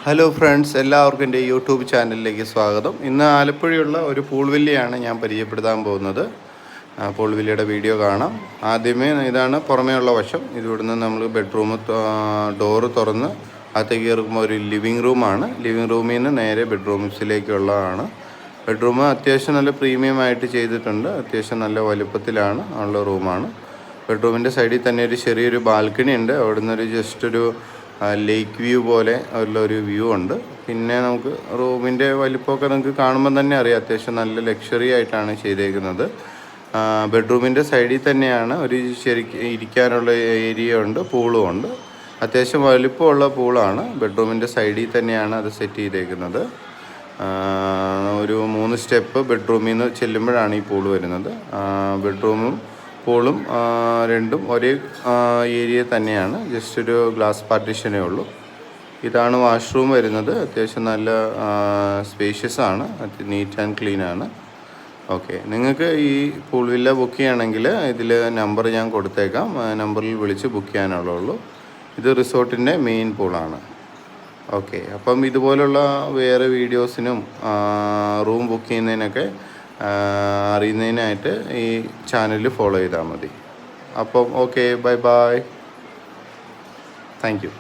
Hello friends, എല്ലാവർക്കും എൻ്റെ YouTube ചാനലിലേക്ക് സ്വാഗതം. ഇന്ന് ആലപ്പുഴയുള്ള ഒരു പൂൾ വില്ലയാണ് ഞാൻ പരിചയപ്പെടുത്താൻ പോകുന്നത്. പൂൾ വില്ലയുടെ വീഡിയോ കാണാം. ആദ്യമേ ഇതാണ് പുറമേയുള്ള വശം. ഇവിടുന്ന് നമ്മൾ ബെഡ്റൂം ഡോറ് തുറന്ന് അകത്തേക്ക് കയറുമ്പോൾ ഒരു ലിവിങ് റൂമാണ്. ലിവിങ് റൂമിൽ നിന്ന് നേരെ ബെഡ്റൂംസിലേക്കുള്ളതാണ്. ബെഡ്റൂം അത്യാവശ്യം നല്ല പ്രീമിയം ആയിട്ട് ചെയ്തിട്ടുണ്ട്. അത്യാവശ്യം നല്ല വലുപ്പത്തിലാണ് ഉള്ള റൂമാണ്. ബെഡ്റൂമിൻ്റെ സൈഡിൽ തന്നെ ഒരു ചെറിയൊരു ബാൽക്കണി ഉണ്ട്. അവിടുന്ന് ഒരു ജസ്റ്റ് ഒരു ലേക്ക് വ്യൂ പോലെ ഉള്ളൊരു വ്യൂ ഉണ്ട്. പിന്നെ നമുക്ക് റൂമിൻ്റെ വലിപ്പമൊക്കെ നമുക്ക് കാണുമ്പോൾ തന്നെ അറിയാം, അത്യാവശ്യം നല്ല ലക്ഷറി ആയിട്ടാണ് ചെയ്തേക്കുന്നത്. ബെഡ്റൂമിൻ്റെ സൈഡിൽ തന്നെയാണ് ഒരു ഇരിക്കാനുള്ള ഏരിയ ഉണ്ട്, പൂളും ഉണ്ട്. അത്യാവശ്യം വലിപ്പമുള്ള പൂളാണ്. ബെഡ്റൂമിൻ്റെ സൈഡിൽ തന്നെയാണ് അത് സെറ്റ് ചെയ്തേക്കുന്നത്. ഒരു 3 സ്റ്റെപ്പ് ബെഡ്റൂമിൽ നിന്ന് ചെല്ലുമ്പോഴാണ് ഈ പൂള് വരുന്നത്. ബെഡ്റൂമും പൂളും രണ്ടും ഒരേ ഏരിയ തന്നെയാണ്. ജസ്റ്റ് ഒരു ഗ്ലാസ് പാർട്ടീഷനേ ഉള്ളൂ. ഇതാണ് വാഷ്റൂം വരുന്നത്. അത്യാവശ്യം നല്ല സ്പേഷ്യസ് ആണ്, നീറ്റ് ആൻഡ് ക്ലീൻ ആണ്. ഓക്കെ, നിങ്ങൾക്ക് ഈ പൂൾ വില്ല ബുക്ക് ചെയ്യുകയാണെങ്കിൽ ഇതിൽ നമ്പർ ഞാൻ കൊടുത്തേക്കാം. നമ്പറിൽ വിളിച്ച് ബുക്ക് ചെയ്യാനുള്ളൂ. ഇത് റിസോർട്ടിൻ്റെ മെയിൻ പൂളാണ്. ഓക്കെ, അപ്പം ഇതുപോലുള്ള വേറെ വീഡിയോസിനും റൂം ബുക്ക് ചെയ്യുന്നതിനൊക്കെ അറിയുന്നതിനായിട്ട് ഈ ചാനൽ ഫോളോ ചെയ്താൽ മതി. അപ്പം okay, bye bye, thank you.